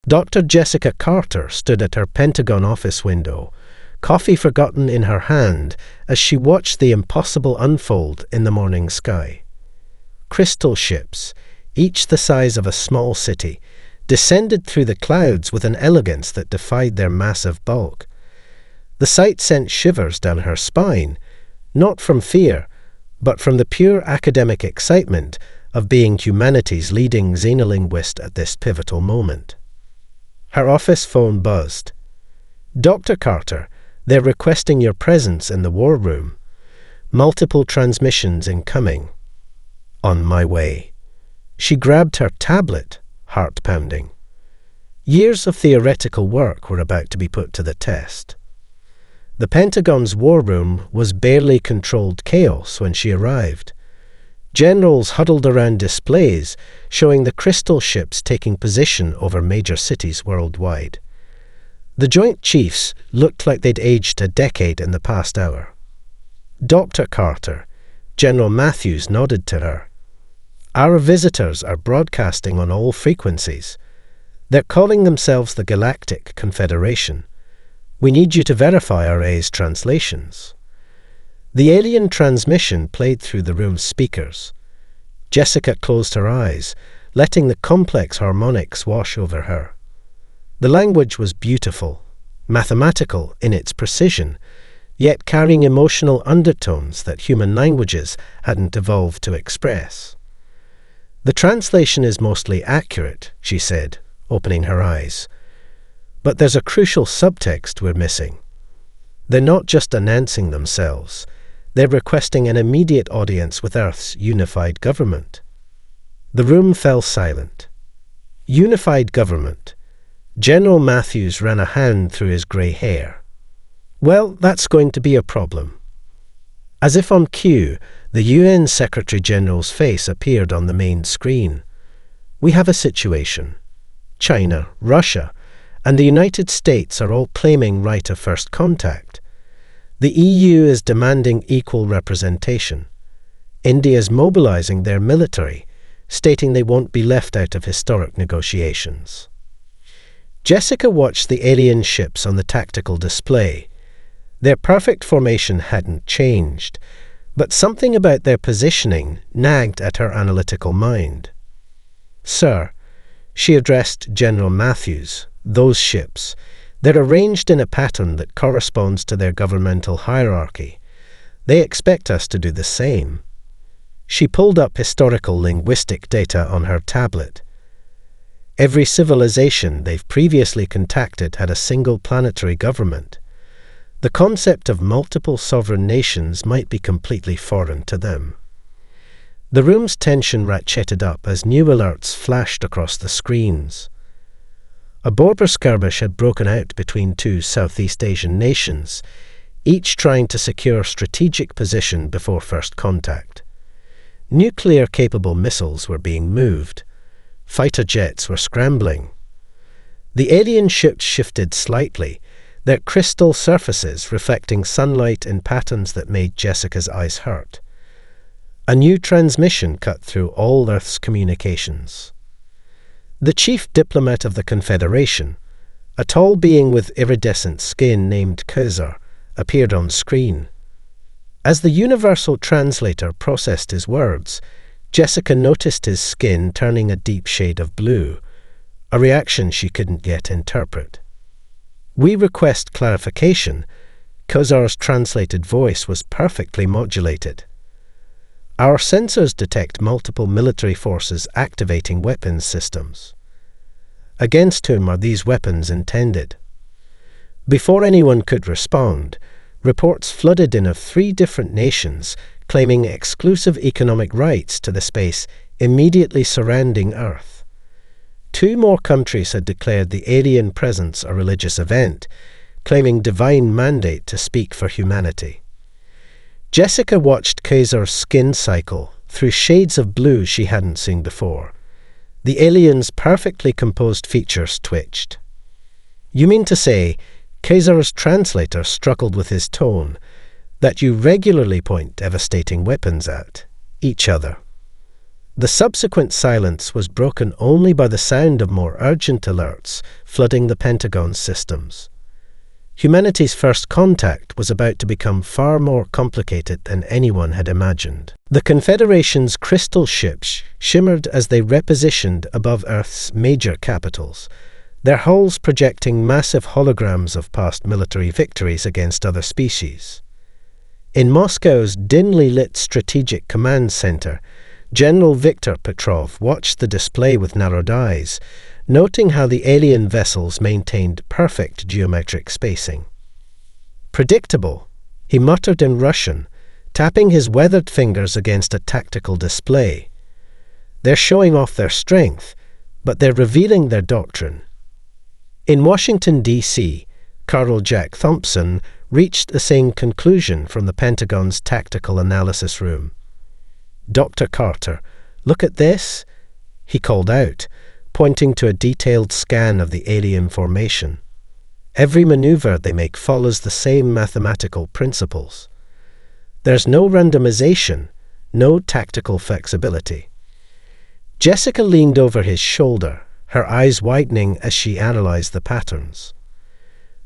Dr. Jessica Carter stood at her Pentagon office window, coffee forgotten in her hand as she watched the impossible unfold in the morning sky. Crystal ships, each the size of a small city, descended through the clouds with an elegance that defied their massive bulk. The sight sent shivers down her spine, not from fear, but from the pure academic excitement of being humanity's leading xenolinguist at this pivotal moment. Her office phone buzzed. "Dr. Carter, they're requesting your presence in the war room. Multiple transmissions incoming." On my way. She grabbed her tablet, heart pounding. Years of theoretical work were about to be put to the test. The Pentagon's war room was barely controlled chaos when she arrived. Generals huddled around displays showing the crystal ships taking position over major cities worldwide. The Joint Chiefs looked like they'd aged a decade in the past hour. "Dr. Carter," General Matthews nodded to her. "Our visitors are broadcasting on all frequencies. They're calling themselves the Galactic Confederation. We need you to verify RA's translations." The alien transmission played through the room's speakers. Jessica closed her eyes, letting the complex harmonics wash over her. The language was beautiful, mathematical in its precision, yet carrying emotional undertones that human languages hadn't evolved to express. "The translation is mostly accurate," she said, opening her eyes. "But there's a crucial subtext we're missing. They're not just announcing themselves. They're requesting an immediate audience with Earth's unified government." The room fell silent. Unified government. General Matthews ran a hand through his grey hair. "Well, that's going to be a problem." As if on cue, the UN Secretary-General's face appeared on the main screen. "We have a situation. China, Russia, and the United States are all claiming right of first contact. The EU is demanding equal representation. India is mobilizing their military, stating they won't be left out of historic negotiations." Jessica watched the alien ships on the tactical display. Their perfect formation hadn't changed, but something about their positioning nagged at her analytical mind. "Sir," she addressed General Matthews, "those ships, they're arranged in a pattern that corresponds to their governmental hierarchy. They expect us to do the same." She pulled up historical linguistic data on her tablet. Every civilization they've previously contacted had a single planetary government. The concept of multiple sovereign nations might be completely foreign to them. The room's tension ratcheted up as new alerts flashed across the screens. A border skirmish had broken out between two Southeast Asian nations, each trying to secure strategic position before first contact. Nuclear-capable missiles were being moved. Fighter jets were scrambling. The alien ships shifted slightly, their crystal surfaces reflecting sunlight in patterns that made Jessica's eyes hurt. A new transmission cut through all Earth's communications. The chief diplomat of the Confederation, a tall being with iridescent skin named Kaiser, appeared on screen. As the universal translator processed his words, Jessica noticed his skin turning a deep shade of blue, a reaction she couldn't yet interpret. "We request clarification." Kaiser's translated voice was perfectly modulated. "Our sensors detect multiple military forces activating weapons systems. Against whom are these weapons intended?" Before anyone could respond, reports flooded in of 3 different nations claiming exclusive economic rights to the space immediately surrounding Earth. 2 more countries had declared the alien presence a religious event, claiming divine mandate to speak for humanity. Jessica watched Kaiser's skin cycle through shades of blue she hadn't seen before. The alien's perfectly composed features twitched. "You mean to say," Kaiser's translator struggled with his tone, "that you regularly point devastating weapons at each other?" The subsequent silence was broken only by the sound of more urgent alerts flooding the Pentagon's systems. Humanity's first contact was about to become far more complicated than anyone had imagined. The Confederation's crystal ships shimmered as they repositioned above Earth's major capitals, their hulls projecting massive holograms of past military victories against other species. In Moscow's dimly lit Strategic Command Center, General Viktor Petrov watched the display with narrowed eyes, noting how the alien vessels maintained perfect geometric spacing. "Predictable," he muttered in Russian, tapping his weathered fingers against a tactical display. "They're showing off their strength, but they're revealing their doctrine." In Washington, D.C., Colonel Jack Thompson reached the same conclusion from the Pentagon's Tactical Analysis Room. "Dr. Carter, look at this," he called out, pointing to a detailed scan of the alien formation. "Every maneuver they make follows the same mathematical principles. There's no randomization, no tactical flexibility." Jessica leaned over his shoulder, her eyes widening as she analyzed the patterns.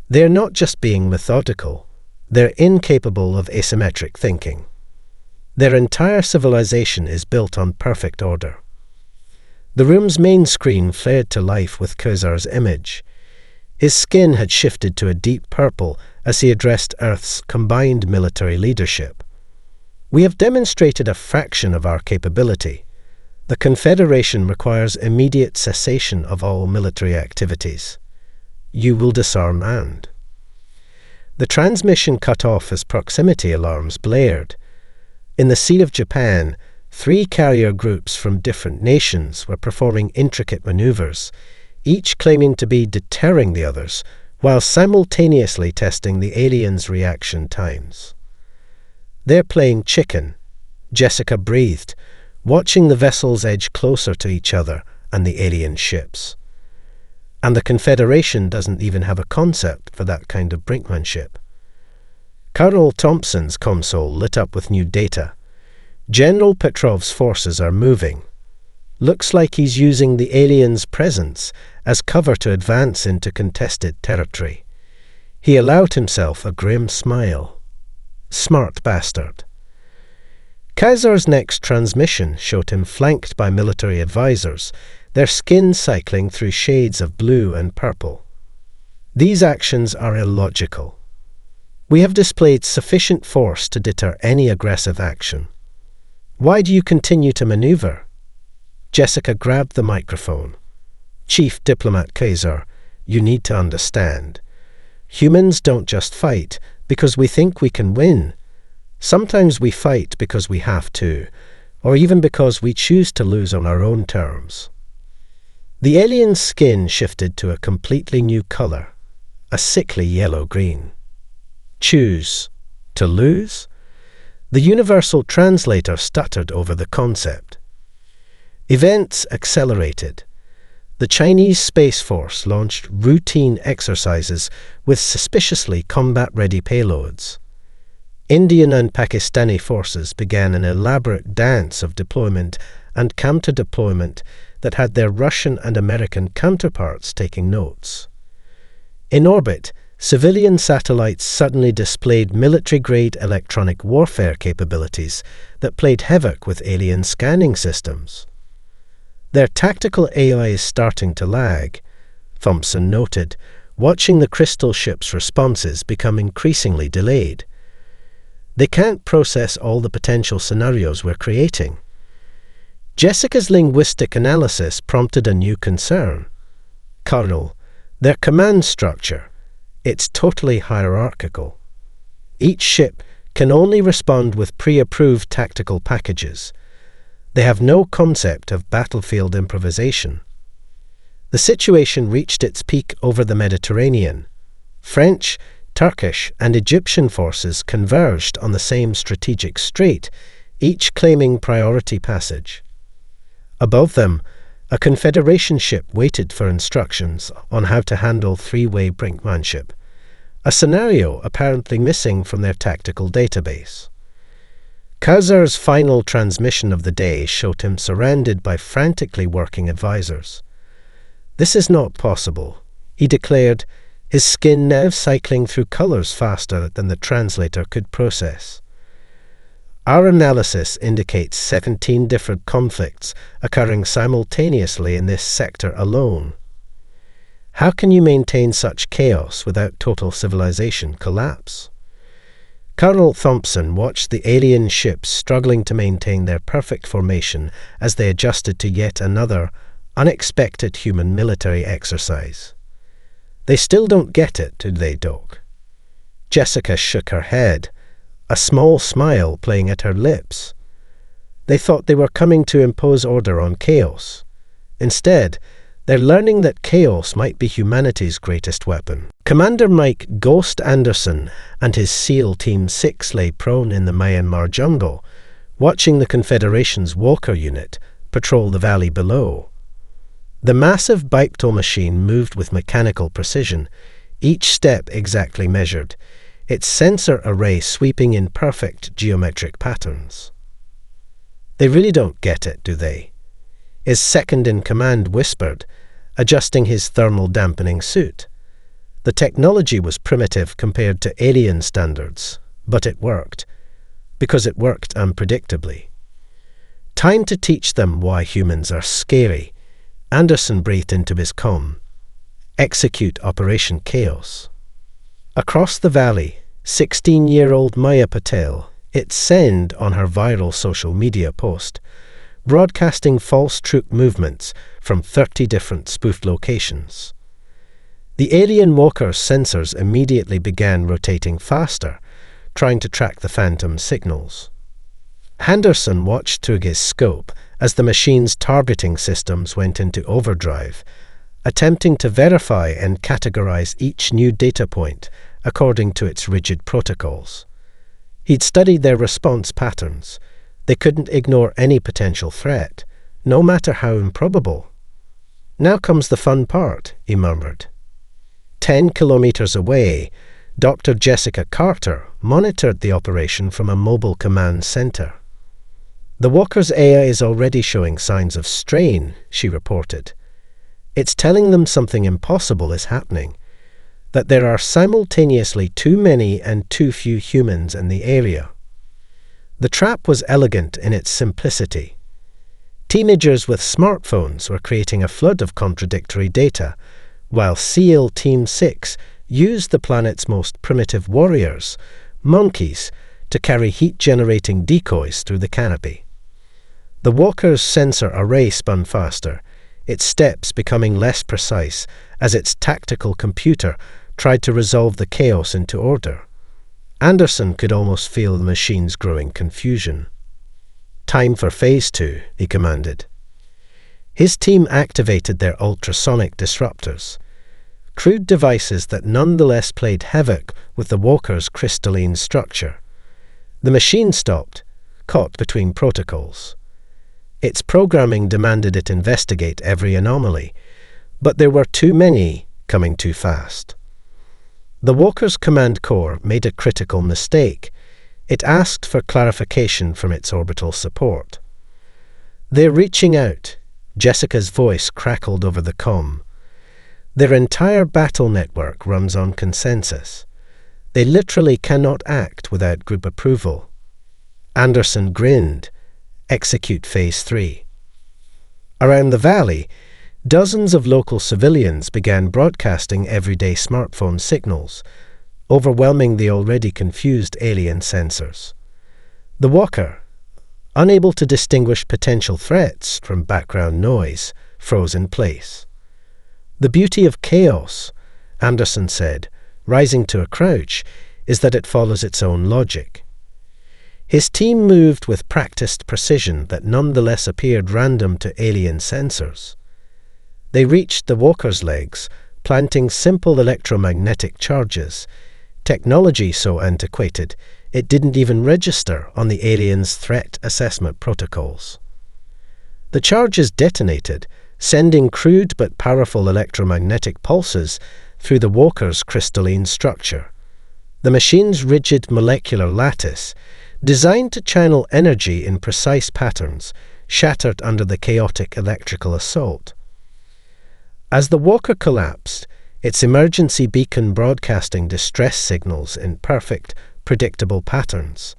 "They're not just being methodical, they're incapable of asymmetric thinking. Their entire civilization is built on perfect order." The room's main screen flared to life with Khazar's image. His skin had shifted to a deep purple as he addressed Earth's combined military leadership. "We have demonstrated a fraction of our capability. The Confederation requires immediate cessation of all military activities. You will disarm and..." The transmission cut off as proximity alarms blared. In the Sea of Japan, 3 carrier groups from different nations were performing intricate maneuvers, each claiming to be deterring the others, while simultaneously testing the aliens' reaction times. "They're playing chicken," Jessica breathed, watching the vessels edge closer to each other and the alien ships. And the Confederation doesn't even have a concept for that kind of brinkmanship. Colonel Thompson's console lit up with new data. "General Petrov's forces are moving. Looks like he's using the aliens' presence as cover to advance into contested territory." He allowed himself a grim smile. "Smart bastard." Kaiser's next transmission showed him flanked by military advisors, their skin cycling through shades of blue and purple. "These actions are illogical. We have displayed sufficient force to deter any aggressive action. Why do you continue to maneuver?" Jessica grabbed the microphone. "Chief Diplomat Kaiser, you need to understand. Humans don't just fight because we think we can win. Sometimes we fight because we have to, or even because we choose to lose on our own terms." The alien's skin shifted to a completely new color, a sickly yellow-green. "Choose to lose?" The universal translator stuttered over the concept. Events accelerated. The Chinese Space Force launched routine exercises with suspiciously combat-ready payloads. Indian and Pakistani forces began an elaborate dance of deployment and counter-deployment that had their Russian and American counterparts taking notes. In orbit, civilian satellites suddenly displayed military-grade electronic warfare capabilities that played havoc with alien scanning systems. "Their tactical AI is starting to lag," Thompson noted, watching the crystal ship's responses become increasingly delayed. "They can't process all the potential scenarios we're creating." Jessica's linguistic analysis prompted a new concern. "Colonel, their command structure, it's totally hierarchical. Each ship can only respond with pre-approved tactical packages. They have no concept of battlefield improvisation." The situation reached its peak over the Mediterranean. French, Turkish, and Egyptian forces converged on the same strategic strait, each claiming priority passage. Above them, a Confederation ship waited for instructions on how to handle three-way brinkmanship, a scenario apparently missing from their tactical database. Kazar's final transmission of the day showed him surrounded by frantically working advisors. "This is not possible," he declared, his skin now cycling through colors faster than the translator could process. "Our analysis indicates 17 different conflicts occurring simultaneously in this sector alone. How can you maintain such chaos without total civilization collapse?" Colonel Thompson watched the alien ships struggling to maintain their perfect formation as they adjusted to yet another unexpected human military exercise. "They still don't get it, do they, Doc?" Jessica shook her head, a small smile playing at her lips. "They thought they were coming to impose order on chaos. Instead, they're learning that chaos might be humanity's greatest weapon." Commander Mike "Ghost" Anderson and his SEAL Team 6 lay prone in the Myanmar jungle, watching the Confederation's Walker unit patrol the valley below. The massive bipedal machine moved with mechanical precision, each step exactly measured, its sensor array sweeping in perfect geometric patterns. "They really don't get it, do they?" his second-in-command whispered, adjusting his thermal dampening suit. The technology was primitive compared to alien standards, but it worked, because it worked unpredictably. "Time to teach them why humans are scary," Anderson breathed into his comm. "Execute Operation Chaos." Across the valley, 16-year-old Maya Patel hit send on her viral social media post, broadcasting false troop movements from 30 different spoofed locations. The alien walker's sensors immediately began rotating faster, trying to track the phantom signals. Henderson watched through his scope as the machine's targeting systems went into overdrive, attempting to verify and categorize each new data point according to its rigid protocols. He'd studied their response patterns. They couldn't ignore any potential threat, no matter how improbable. "Now comes the fun part," he murmured. 10 kilometers away, Dr. Jessica Carter monitored the operation from a mobile command center. "The Walker's AI is already showing signs of strain," she reported. "It's telling them something impossible is happening, that there are simultaneously too many and too few humans in the area." The trap was elegant in its simplicity. Teenagers with smartphones were creating a flood of contradictory data, while SEAL Team 6 used the planet's most primitive warriors, monkeys, to carry heat-generating decoys through the canopy. The Walker's sensor array spun faster, its steps becoming less precise as its tactical computer tried to resolve the chaos into order. Anderson could almost feel the machine's growing confusion. "Time for Phase 2, he commanded. His team activated their ultrasonic disruptors, crude devices that nonetheless played havoc with the Walker's crystalline structure. The machine stopped, caught between protocols. Its programming demanded it investigate every anomaly, but there were too many coming too fast. The Walker's command core made a critical mistake. It asked for clarification from its orbital support. "They're reaching out," Jessica's voice crackled over the comm. "Their entire battle network runs on consensus. They literally cannot act without group approval." Anderson grinned. "Execute Phase 3. Around the valley, dozens of local civilians began broadcasting everyday smartphone signals, overwhelming the already confused alien sensors. The Walker, unable to distinguish potential threats from background noise, froze in place. "The beauty of chaos," Anderson said, rising to a crouch, "is that it follows its own logic." His team moved with practiced precision that nonetheless appeared random to alien sensors. They reached the Walker's legs, planting simple electromagnetic charges, technology so antiquated it didn't even register on the aliens' threat assessment protocols. The charges detonated, sending crude but powerful electromagnetic pulses through the Walker's crystalline structure. The machine's rigid molecular lattice designed to channel energy in precise patterns, shattered under the chaotic electrical assault. As the walker collapsed, its emergency beacon broadcasting distress signals in perfect, predictable patterns.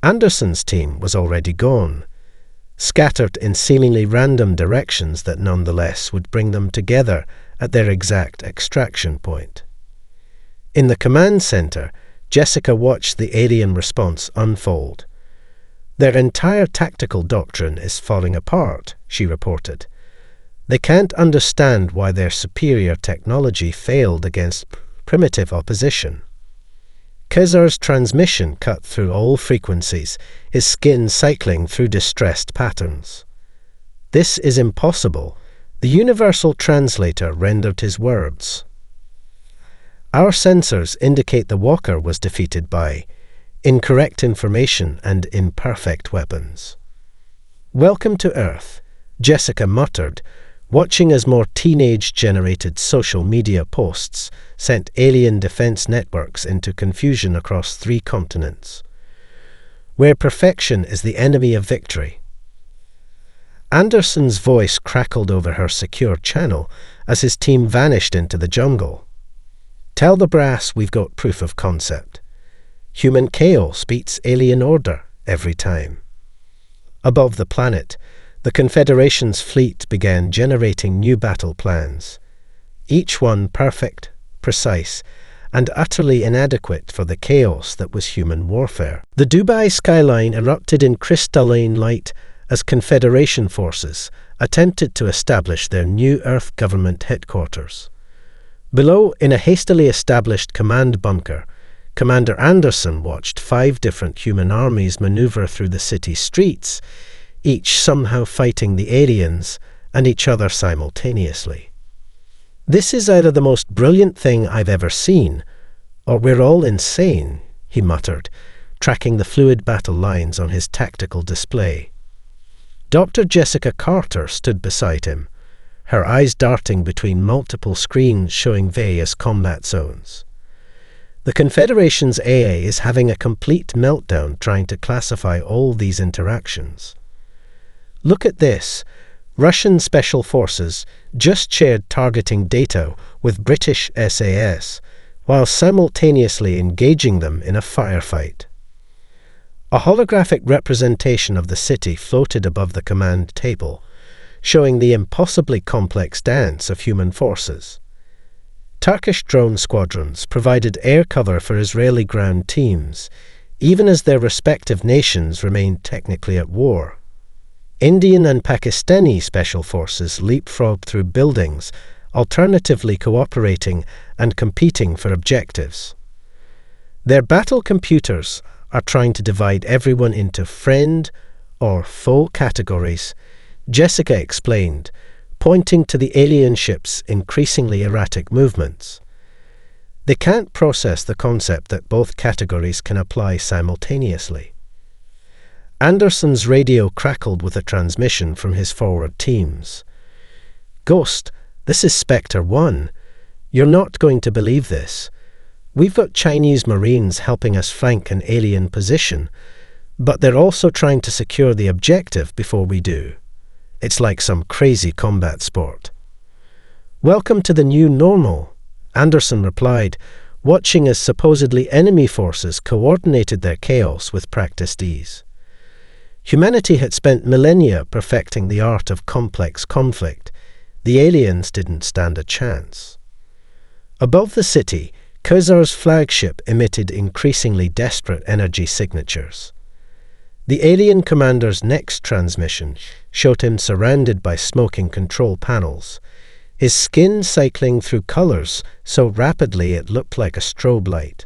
Anderson's team was already gone, scattered in seemingly random directions that nonetheless would bring them together at their exact extraction point. In the command center, Jessica watched the alien response unfold. "Their entire tactical doctrine is falling apart," she reported. "They can't understand why their superior technology failed against primitive opposition." Kezar's transmission cut through all frequencies, his skin cycling through distressed patterns. "This is impossible," the universal translator rendered his words. "Our sensors indicate the walker was defeated by incorrect information and imperfect weapons." "Welcome to Earth," Jessica muttered, watching as more teenage-generated social media posts sent alien defense networks into confusion across 3 continents. "Where perfection is the enemy of victory." Anderson's voice crackled over her secure channel as his team vanished into the jungle. "Tell the brass we've got proof of concept. Human chaos beats alien order every time." Above the planet, the Confederation's fleet began generating new battle plans, each one perfect, precise, and utterly inadequate for the chaos that was human warfare. The Dubai skyline erupted in crystalline light as Confederation forces attempted to establish their new Earth government headquarters. Below, in a hastily established command bunker, Commander Anderson watched 5 different human armies maneuver through the city streets, each somehow fighting the aliens and each other simultaneously. "This is either the most brilliant thing I've ever seen, or we're all insane," he muttered, tracking the fluid battle lines on his tactical display. Dr. Jessica Carter stood beside him, her eyes darting between multiple screens showing various combat zones. The Confederation's AA is having a complete meltdown trying to classify all these interactions. "Look at this. Russian Special Forces just shared targeting data with British SAS while simultaneously engaging them in a firefight." A holographic representation of the city floated above the command table, showing the impossibly complex dance of human forces. Turkish drone squadrons provided air cover for Israeli ground teams, even as their respective nations remained technically at war. Indian and Pakistani special forces leapfrogged through buildings, alternatively cooperating and competing for objectives. Their battle computers are trying to divide everyone into friend or foe categories, Jessica explained, pointing to the alien ship's increasingly erratic movements. They can't process the concept that both categories can apply simultaneously. Anderson's radio crackled with a transmission from his forward teams. "Ghost, this is Spectre 1. You're not going to believe this. We've got Chinese Marines helping us flank an alien position, but they're also trying to secure the objective before we do. It's like some crazy combat sport." "Welcome to the new normal," Anderson replied, watching as supposedly enemy forces coordinated their chaos with practiced ease. Humanity had spent millennia perfecting the art of complex conflict. The aliens didn't stand a chance. Above the city, Kezar's flagship emitted increasingly desperate energy signatures. The alien commander's next transmission showed him surrounded by smoking control panels, his skin cycling through colors so rapidly it looked like a strobe light.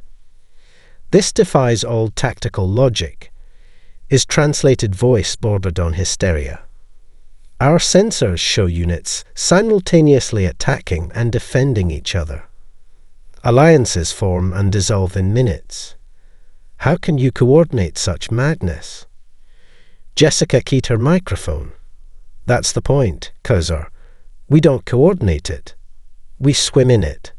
"This defies all tactical logic." His translated voice bordered on hysteria. "Our sensors show units simultaneously attacking and defending each other. Alliances form and dissolve in minutes. How can you coordinate such madness?" Jessica keyed her microphone. "That's the point, Kezar. We don't coordinate it. We swim in it."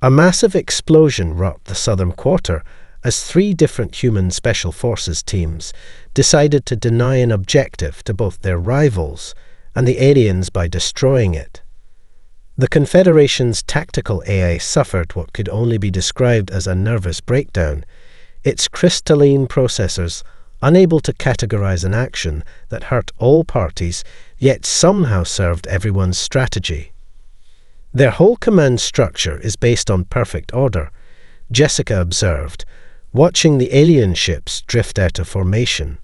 A massive explosion rocked the southern quarter as 3 different human special forces teams decided to deny an objective to both their rivals and the aliens by destroying it. The Confederation's tactical AI suffered what could only be described as a nervous breakdown, its crystalline processors unable to categorize an action that hurt all parties, yet somehow served everyone's strategy. Their whole command structure is based on perfect order, Jessica observed, watching the alien ships drift out of formation.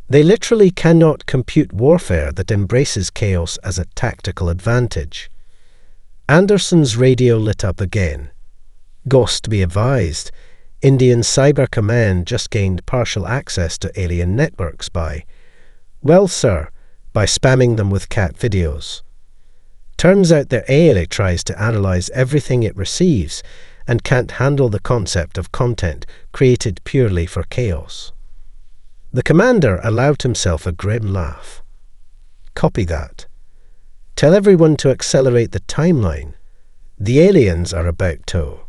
They literally cannot compute warfare that embraces chaos as a tactical advantage. Anderson's radio lit up again. Ghost, be advised, Indian Cyber Command just gained partial access to alien networks by, well, sir, by spamming them with cat videos. Turns out their AI tries to analyze everything it receives and can't handle the concept of content created purely for chaos. The commander allowed himself a grim laugh. Copy that. Tell everyone to accelerate the timeline. The aliens are about to.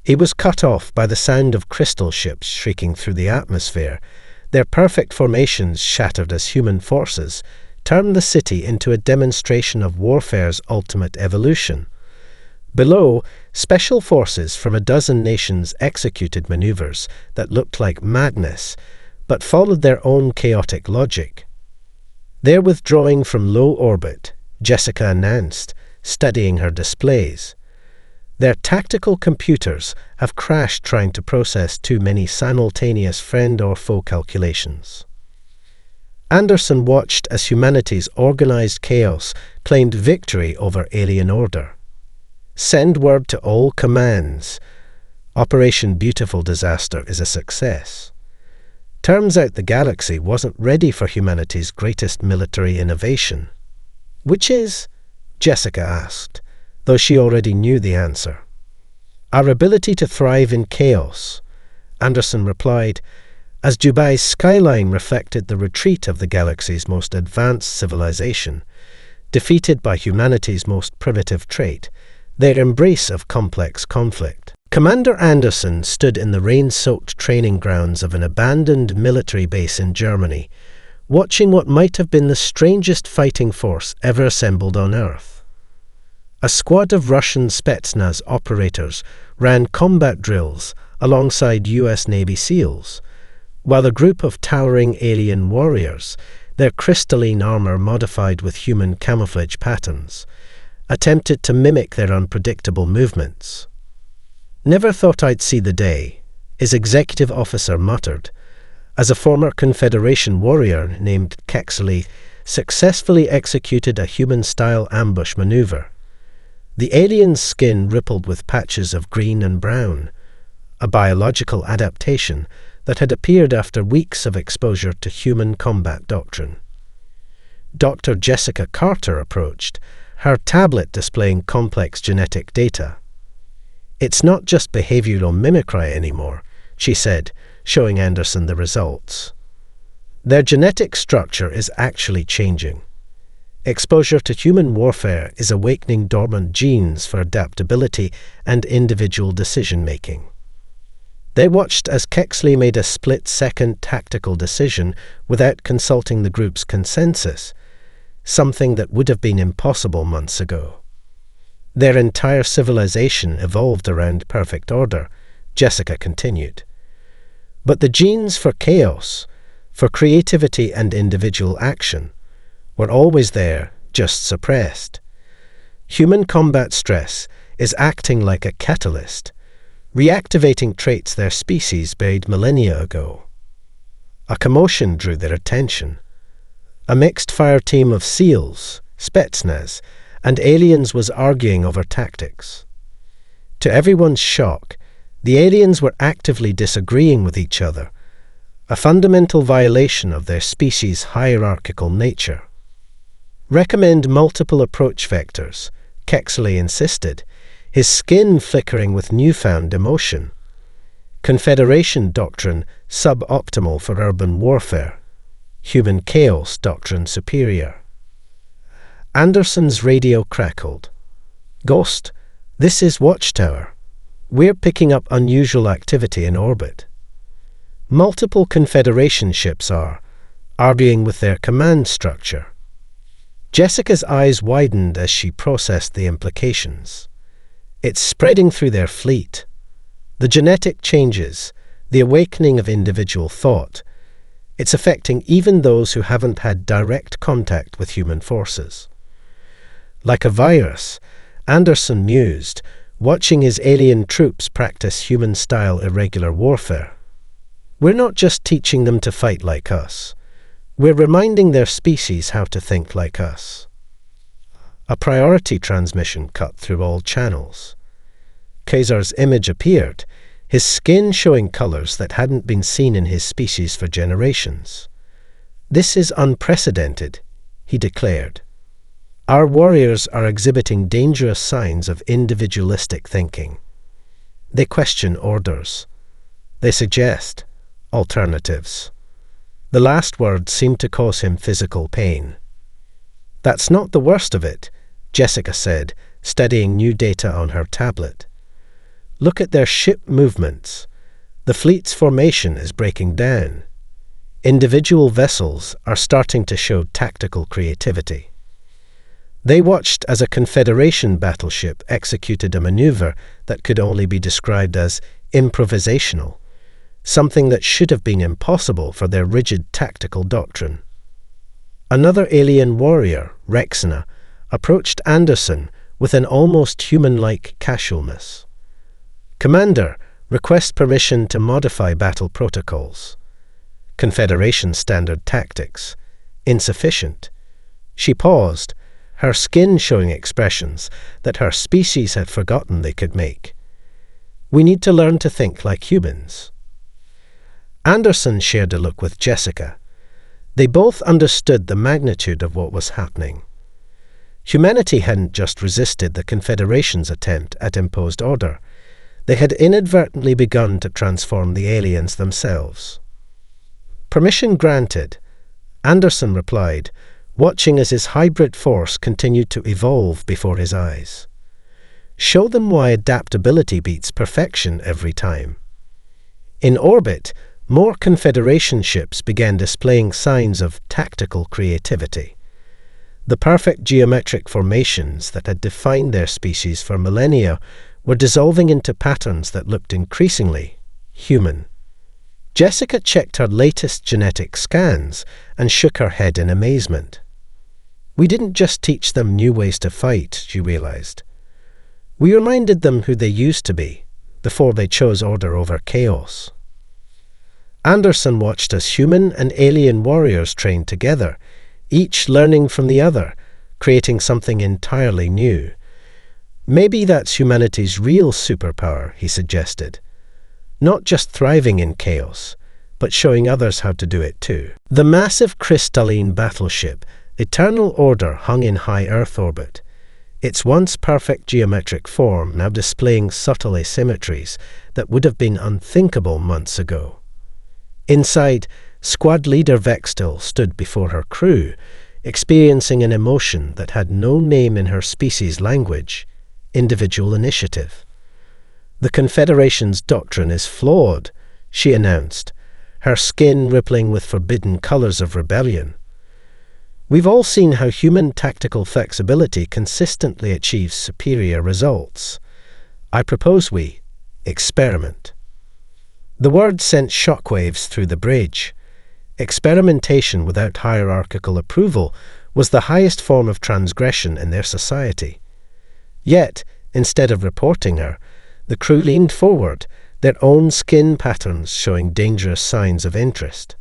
He was cut off by the sound of crystal ships shrieking through the atmosphere. Their perfect formations, shattered as human forces, turned the city into a demonstration of warfare's ultimate evolution. Below, special forces from a dozen nations executed maneuvers that looked like madness, but followed their own chaotic logic. They're withdrawing from low orbit, Jessica announced, studying her displays. Their tactical computers have crashed trying to process too many simultaneous friend or foe calculations. Anderson watched as humanity's organized chaos claimed victory over alien order. Send word to all commands. Operation Beautiful Disaster is a success. Turns out the galaxy wasn't ready for humanity's greatest military innovation. Which is? Jessica asked, though she already knew the answer. Our ability to thrive in chaos, Anderson replied, as Dubai's skyline reflected the retreat of the galaxy's most advanced civilization, defeated by humanity's most primitive trait, their embrace of complex conflict. Commander Anderson stood in the rain-soaked training grounds of an abandoned military base in Germany, watching what might have been the strangest fighting force ever assembled on Earth. A squad of Russian Spetsnaz operators ran combat drills alongside US Navy SEALs, while a group of towering alien warriors, their crystalline armor modified with human camouflage patterns, attempted to mimic their unpredictable movements. Never thought I'd see the day, his executive officer muttered, as a former Confederation warrior named Kexley successfully executed a human-style ambush maneuver. The alien's skin rippled with patches of green and brown, a biological adaptation that had appeared after weeks of exposure to human combat doctrine. Dr. Jessica Carter approached, her tablet displaying complex genetic data. It's not just behavioral mimicry anymore, she said, showing Anderson the results. Their genetic structure is actually changing. Exposure to human warfare is awakening dormant genes for adaptability and individual decision-making. They watched as Kexley made a split-second tactical decision without consulting the group's consensus, something that would have been impossible months ago. Their entire civilization evolved around perfect order, Jessica continued. But the genes for chaos, for creativity and individual action, were always there, just suppressed. Human combat stress is acting like a catalyst, reactivating traits their species buried millennia ago. A commotion drew their attention. A mixed fire team of SEALs, Spetsnaz, and aliens was arguing over tactics. To everyone's shock, the aliens were actively disagreeing with each other, a fundamental violation of their species' hierarchical nature. Recommend multiple approach vectors, Kexley insisted, his skin flickering with newfound emotion. Confederation doctrine suboptimal for urban warfare. Human chaos doctrine superior. Anderson's radio crackled. Ghost, this is Watchtower. We're picking up unusual activity in orbit. Multiple Confederation ships are arguing with their command structure. Jessica's eyes widened as she processed the implications. It's spreading through their fleet. The genetic changes, the awakening of individual thought, it's affecting even those who haven't had direct contact with human forces. Like a virus, Anderson mused, watching his alien troops practice human-style irregular warfare. We're not just teaching them to fight like us. We're reminding their species how to think like us. A priority transmission cut through all channels. Kazar's image appeared, his skin showing colors that hadn't been seen in his species for generations. "This is unprecedented," he declared. "Our warriors are exhibiting dangerous signs of individualistic thinking. They question orders. They suggest alternatives." The last word seemed to cause him physical pain. "That's not the worst of it," Jessica said, studying new data on her tablet. "Look at their ship movements. The fleet's formation is breaking down. Individual vessels are starting to show tactical creativity." They watched as a Confederation battleship executed a maneuver that could only be described as improvisational, something that should have been impossible for their rigid tactical doctrine. Another alien warrior, Rexna, approached Anderson with an almost human-like casualness. "Commander, request permission to modify battle protocols." Confederation standard tactics. Insufficient. She paused, her skin showing expressions that her species had forgotten they could make. "We need to learn to think like humans." Anderson shared a look with Jessica. They both understood the magnitude of what was happening. Humanity hadn't just resisted the Confederation's attempt at imposed order. They had inadvertently begun to transform the aliens themselves. "Permission granted," Anderson replied, watching as his hybrid force continued to evolve before his eyes. "Show them why adaptability beats perfection every time." In orbit, more Confederation ships began displaying signs of tactical creativity. The perfect geometric formations that had defined their species for millennia were dissolving into patterns that looked increasingly human. Jessica checked her latest genetic scans and shook her head in amazement. "We didn't just teach them new ways to fight," she realized. "We reminded them who they used to be, before they chose order over chaos." Anderson watched as human and alien warriors trained together, each learning from the other, creating something entirely new. "Maybe that's humanity's real superpower," he suggested. "Not just thriving in chaos, but showing others how to do it too." The massive crystalline battleship, Eternal Order, hung in high Earth orbit, its once perfect geometric form now displaying subtle asymmetries that would have been unthinkable months ago. Inside, Squad Leader Vextil stood before her crew, experiencing an emotion that had no name in her species' language: individual initiative. "The Confederation's doctrine is flawed," she announced, her skin rippling with forbidden colors of rebellion. "We've all seen how human tactical flexibility consistently achieves superior results. I propose we experiment." The word sent shockwaves through the bridge. Experimentation without hierarchical approval was the highest form of transgression in their society. Yet, instead of reporting her, the crew leaned forward, their own skin patterns showing dangerous signs of interest.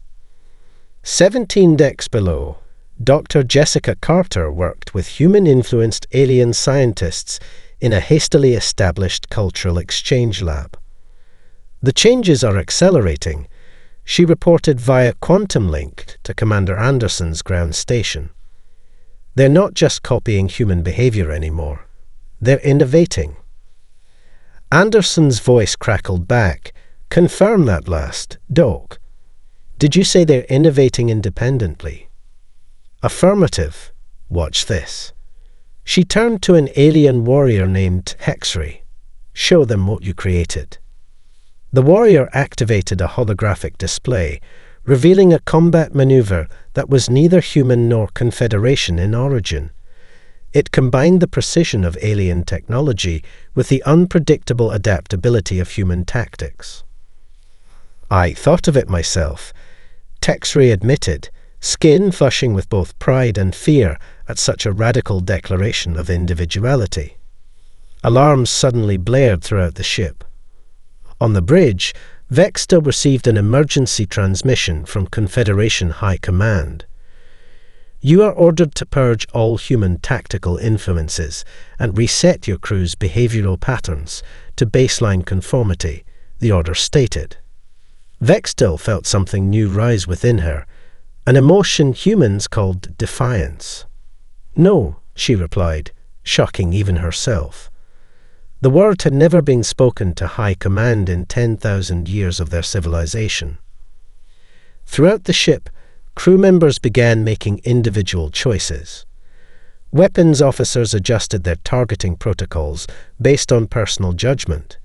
17 decks below, Dr. Jessica Carter worked with human-influenced alien scientists in a hastily established cultural exchange lab. "The changes are accelerating," she reported via quantum link to Commander Anderson's ground station. "They're not just copying human behavior anymore. They're innovating." Anderson's voice crackled back. "Confirm that last, Doc. Did you say they're innovating independently?" "Affirmative. Watch this." She turned to an alien warrior named Hexry. Show them what you created." The warrior activated a holographic display, revealing a combat maneuver that was neither human nor Confederation in origin. It combined the precision of alien technology with the unpredictable adaptability of human tactics. "I thought of it myself," Texray admitted, skin flushing with both pride and fear at such a radical declaration of individuality. Alarms suddenly blared throughout the ship. On the bridge, Vex still received an emergency transmission from Confederation High Command. "You are ordered to purge all human tactical influences and reset your crew's behavioral patterns to baseline conformity," the order stated. Vex still felt something new rise within her, an emotion humans called defiance. "No," she replied, shocking even herself. The word had never been spoken to High Command in 10,000 years of their civilization. Throughout the ship, crew members began making individual choices. Weapons officers adjusted their targeting protocols based on personal judgment.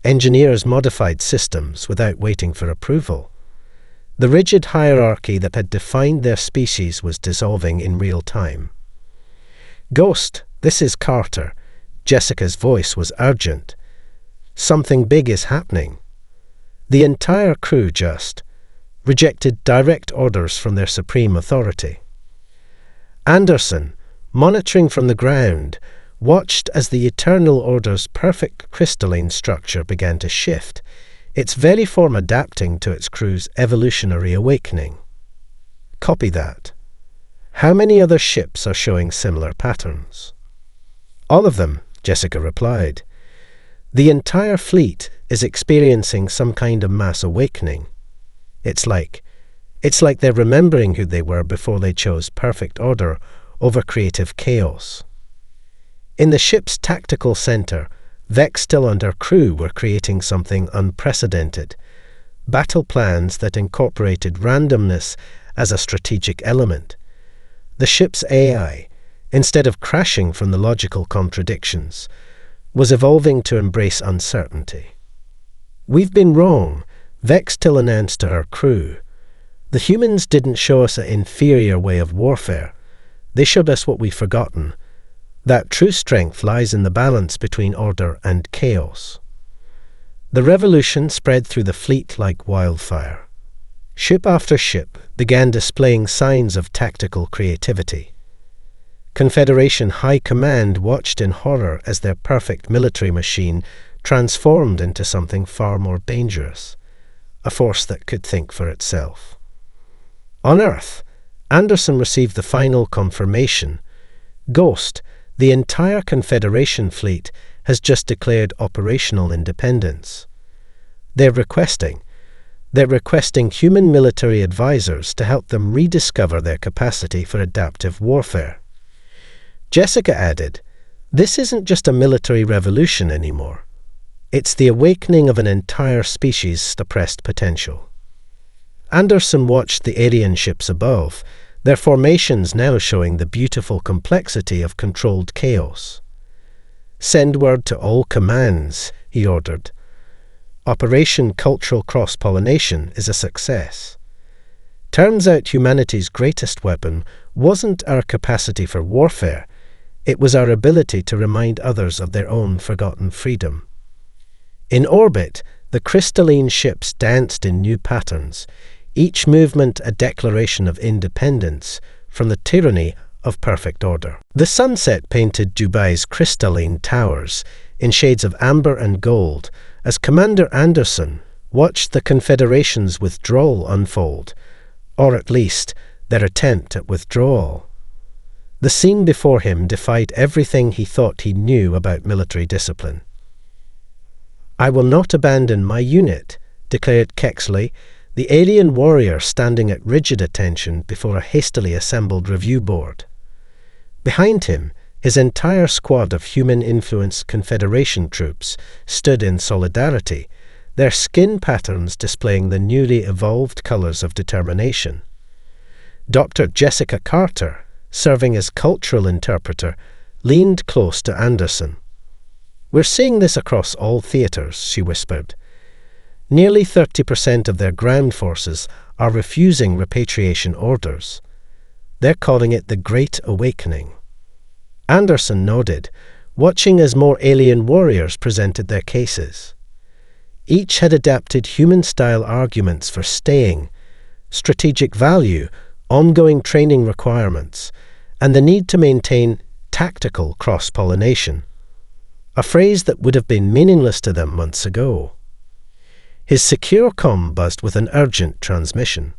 Engineers modified systems without waiting for approval. The rigid hierarchy that had defined their species was dissolving in real time. "Ghost, this is Carter." Jessica's voice was urgent. "Something big is happening." The entire crew rejected direct orders from their supreme authority. Anderson, monitoring from the ground, watched as the Eternal Order's perfect crystalline structure began to shift, its very form adapting to its crew's evolutionary awakening. "Copy that. How many other ships are showing similar patterns?" "All of them," Jessica replied. "The entire fleet is experiencing some kind of mass awakening. It's like they're remembering who they were before they chose perfect order over creative chaos." In the ship's tactical center, Vex still and her crew were creating something unprecedented, battle plans that incorporated randomness as a strategic element. The ship's AI, instead of crashing from the logical contradictions, was evolving to embrace uncertainty. "We've been wrong," Vex still announced to her crew. "The humans didn't show us an inferior way of warfare. They showed us what we've forgotten, that true strength lies in the balance between order and chaos." The revolution spread through the fleet like wildfire. Ship after ship began displaying signs of tactical creativity. Confederation High Command watched in horror as their perfect military machine transformed into something far more dangerous, a force that could think for itself. On Earth, Anderson received the final confirmation. "Ghost, the entire Confederation fleet has just declared operational independence. They're requesting human military advisors to help them rediscover their capacity for adaptive warfare." Jessica added, "This isn't just a military revolution anymore. It's the awakening of an entire species' suppressed potential." Anderson watched the alien ships above, their formations now showing the beautiful complexity of controlled chaos. "Send word to all commands," he ordered. "Operation Cultural Cross-Pollination is a success. Turns out humanity's greatest weapon wasn't our capacity for warfare, it was our ability to remind others of their own forgotten freedom." In orbit, the crystalline ships danced in new patterns, each movement a declaration of independence from the tyranny of perfect order. The sunset painted Dubai's crystalline towers in shades of amber and gold as Commander Anderson watched the Confederation's withdrawal unfold, or at least their attempt at withdrawal. The scene before him defied everything he thought he knew about military discipline. "I will not abandon my unit," declared Kexley, the alien warrior standing at rigid attention before a hastily assembled review board. Behind him, his entire squad of human-influenced Confederation troops stood in solidarity, their skin patterns displaying the newly evolved colors of determination. Dr. Jessica Carter, serving as cultural interpreter, leaned close to Anderson. "We're seeing this across all theatres," she whispered. "Nearly 30% of their ground forces are refusing repatriation orders. They're calling it the Great Awakening." Anderson nodded, watching as more alien warriors presented their cases. Each had adapted human-style arguments for staying, strategic value, ongoing training requirements, and the need to maintain tactical cross-pollination, a phrase that would have been meaningless to them months ago. His secure comm buzzed with an urgent transmission.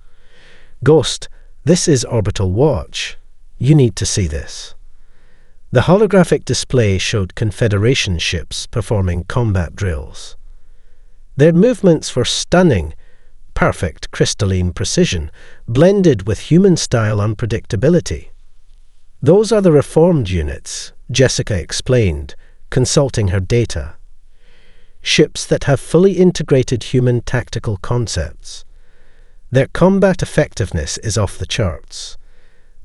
"Ghost, this is Orbital Watch. You need to see this." The holographic display showed Confederation ships performing combat drills. Their movements were stunning, perfect crystalline precision, blended with human-style unpredictability. "Those are the reformed units," Jessica explained, consulting her data. "Ships that have fully integrated human tactical concepts. Their combat effectiveness is off the charts.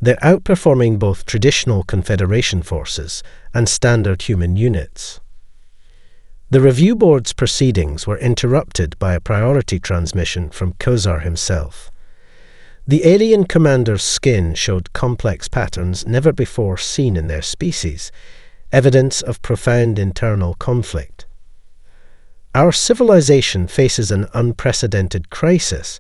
They're outperforming both traditional Confederation forces and standard human units." The review board's proceedings were interrupted by a priority transmission from Kozar himself. The alien commander's skin showed complex patterns never before seen in their species, evidence of profound internal conflict. "Our civilization faces an unprecedented crisis,"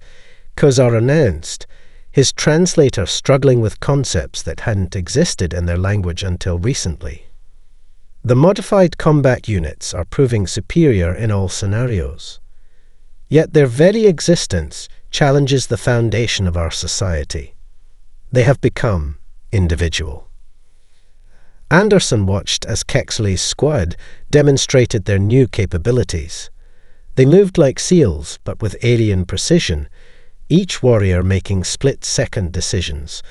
Kozar announced, his translator struggling with concepts that hadn't existed in their language until recently. "The modified combat units are proving superior in all scenarios. Yet their very existence challenges the foundation of our society. They have become individual." Anderson watched as Kexley's squad demonstrated their new capabilities. They moved like seals, but with alien precision, each warrior making split-second decisions,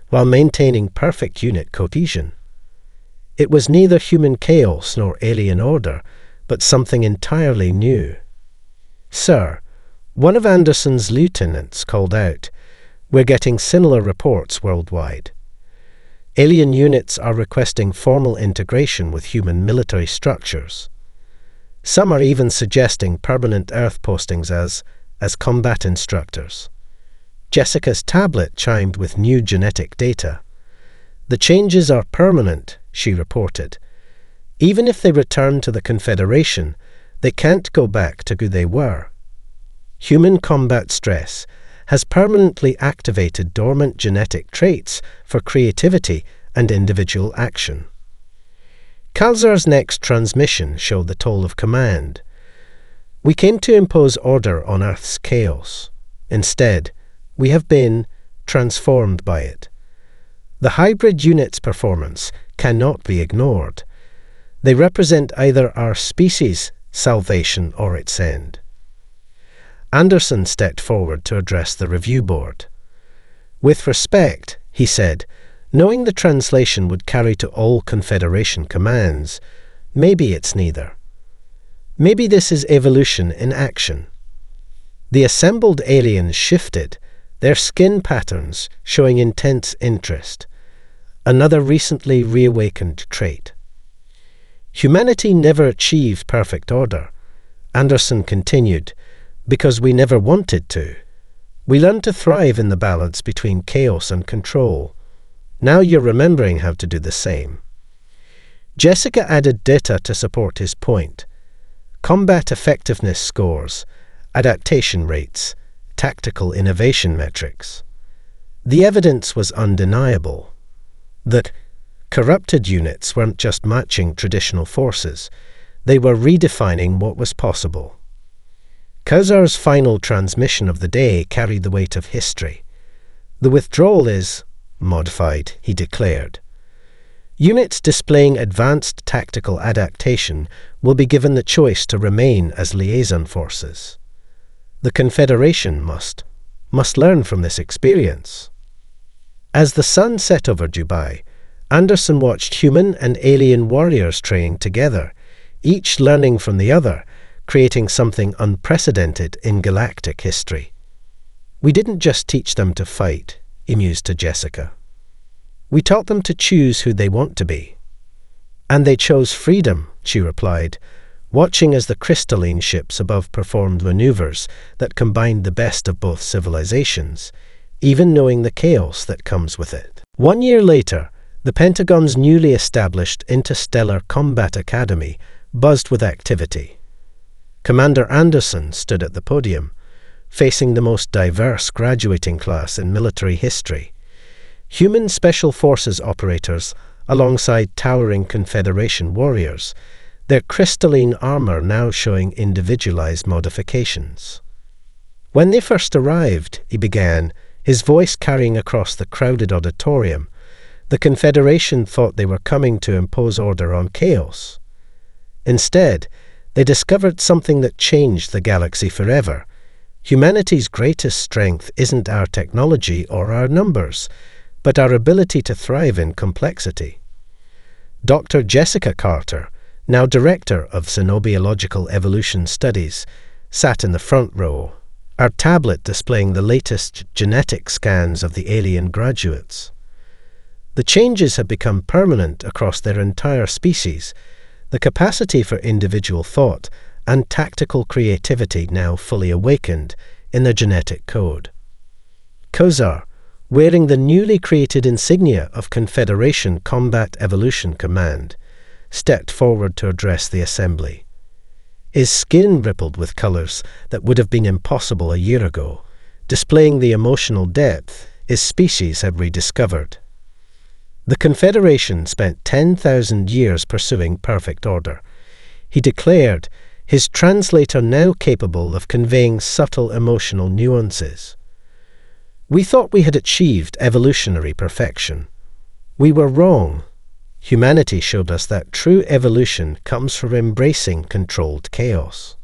while maintaining perfect unit cohesion. It was neither human chaos nor alien order, but something entirely new. "Sir," one of Anderson's lieutenants called out, "we're getting similar reports worldwide. Alien units are requesting formal integration with human military structures. Some are even suggesting permanent Earth postings as combat instructors." Jessica's tablet chimed with new genetic data. "The changes are permanent," she reported. "Even if they return to the Confederation, they can't go back to who they were. Human combat stress has permanently activated dormant genetic traits for creativity and individual action." Kalzar's next transmission showed the toll of command. "We came to impose order on Earth's chaos. Instead, we have been transformed by it. The hybrid unit's performance cannot be ignored. They represent either our species' salvation or its end." Anderson stepped forward to address the review board. "With respect," he said, knowing the translation would carry to all Confederation commands, maybe it's neither. Maybe this is evolution in action. The assembled aliens shifted, their skin patterns showing intense interest. Another recently reawakened trait. "Humanity never achieved perfect order," Anderson continued, "because we never wanted to. We learned to thrive in the balance between chaos and control. Now you're remembering how to do the same." Jessica added data to support his point. Combat effectiveness scores, adaptation rates, tactical innovation metrics. The evidence was undeniable. That corrupted units weren't just matching traditional forces, they were redefining what was possible. Kozar's final transmission of the day carried the weight of history. "The withdrawal is modified," he declared. "Units displaying advanced tactical adaptation will be given the choice to remain as liaison forces. The Confederation must learn from this experience." As the sun set over Dubai, Anderson watched human and alien warriors training together, each learning from the other, creating something unprecedented in galactic history. "We didn't just teach them to fight," he mused to Jessica. "We taught them to choose who they want to be. And they chose freedom she replied, watching as the crystalline ships above performed maneuvers that combined the best of both civilizations, even knowing the chaos that comes with it. 1 year later, the Pentagon's newly established Interstellar Combat Academy buzzed with activity. Commander Anderson stood at the podium, facing the most diverse graduating class in military history. Human Special Forces operators alongside towering Confederation warriors, their crystalline armor now showing individualized modifications. When they first arrived, he began, his voice carrying across the crowded auditorium, the Confederation thought they were coming to impose order on chaos. Instead, they discovered something that changed the galaxy forever. Humanity's greatest strength isn't our technology or our numbers, but our ability to thrive in complexity. Dr. Jessica Carter, now Director of Xenobiological Evolution Studies, sat in the front row, our tablet displaying the latest genetic scans of the alien graduates. The changes had become permanent across their entire species, the capacity for individual thought and tactical creativity now fully awakened in their genetic code. Kozar, wearing the newly created insignia of Confederation Combat Evolution Command, stepped forward to address the assembly. His skin rippled with colors that would have been impossible a year ago, displaying the emotional depth his species had rediscovered. The Confederation spent 10,000 years pursuing perfect order. He declared, his translator now capable of conveying subtle emotional nuances. We thought we had achieved evolutionary perfection. We were wrong. Humanity showed us that true evolution comes from embracing controlled chaos.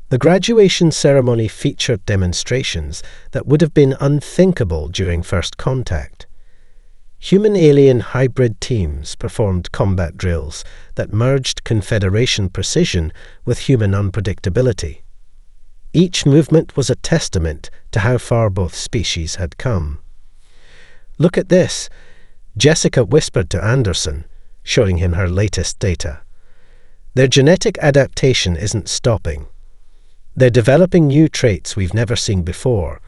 The graduation ceremony featured demonstrations that would have been unthinkable during first contact. Human-alien hybrid teams performed combat drills that merged Confederation precision with human unpredictability. Each movement was a testament to how far both species had come. "Look at this," Jessica whispered to Anderson, showing him her latest data. "Their genetic adaptation isn't stopping. They're developing new traits we've never seen before,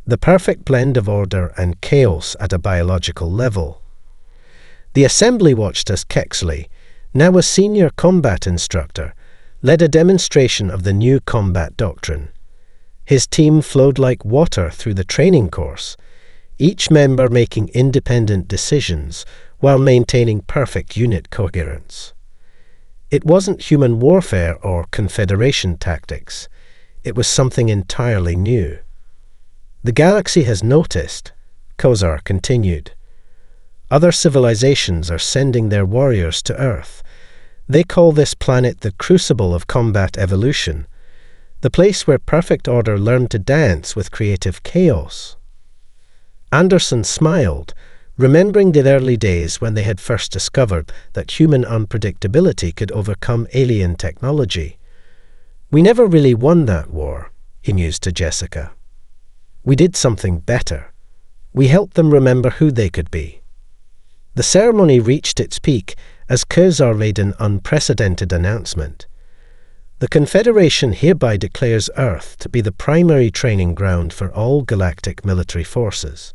the perfect blend of order and chaos at a biological level." The assembly watched as Kexley, now a senior combat instructor, led a demonstration of the new combat doctrine. His team flowed like water through the training course, each member making independent decisions while maintaining perfect unit coherence. It wasn't human warfare or Confederation tactics. It was something entirely new. "The galaxy has noticed," Kozar continued. "Other civilizations are sending their warriors to Earth. They call this planet the crucible of combat evolution, the place where perfect order learned to dance with creative chaos." Anderson smiled, remembering the early days when they had first discovered that human unpredictability could overcome alien technology. "We never really won that war," he mused to Jessica. "We did something better. We helped them remember who they could be." The ceremony reached its peak as Kozar made an unprecedented announcement. "The Confederation hereby declares Earth to be the primary training ground for all galactic military forces.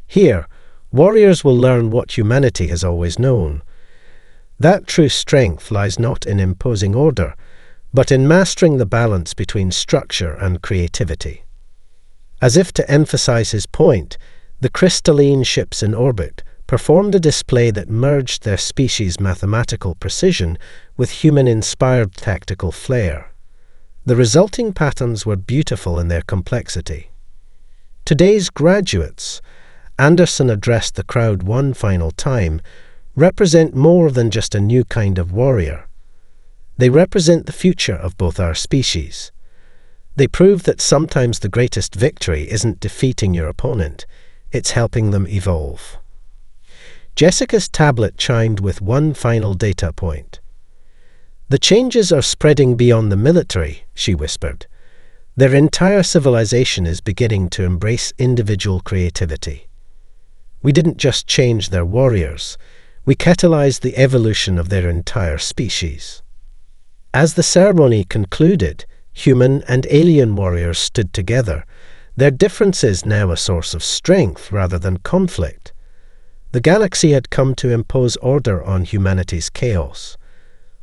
Here, warriors will learn what humanity has always known. That true strength lies not in imposing order, but in mastering the balance between structure and creativity." As if to emphasize his point, the crystalline ships in orbit performed a display that merged their species' mathematical precision with human-inspired tactical flair. The resulting patterns were beautiful in their complexity. "Today's graduates," Anderson addressed the crowd one final time, "represent more than just a new kind of warrior. They represent the future of both our species. They prove that sometimes the greatest victory isn't defeating your opponent, it's helping them evolve." Jessica's tablet chimed with one final data point. "The changes are spreading beyond the military," she whispered. "Their entire civilization is beginning to embrace individual creativity. We didn't just change their warriors, We catalyzed the evolution of their entire species. As the ceremony concluded, human and alien warriors stood together, their differences now a source of strength rather than conflict. The galaxy had come to impose order on humanity's chaos,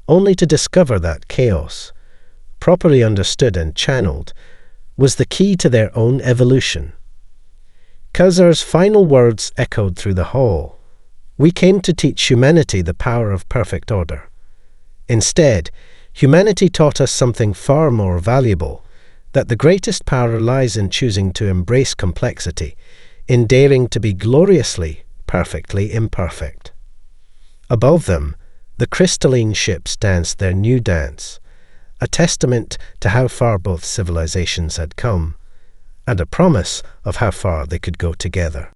only to discover that chaos, properly understood and channeled, was the key to their own evolution. Khazar's final words echoed through the hall. We came to teach humanity the power of perfect order. Instead, humanity taught us something far more valuable, that the greatest power lies in choosing to embrace complexity, in daring to be gloriously, perfectly imperfect. Above them, the crystalline ships danced their new dance, a testament to how far both civilizations had come, and a promise of how far they could go together.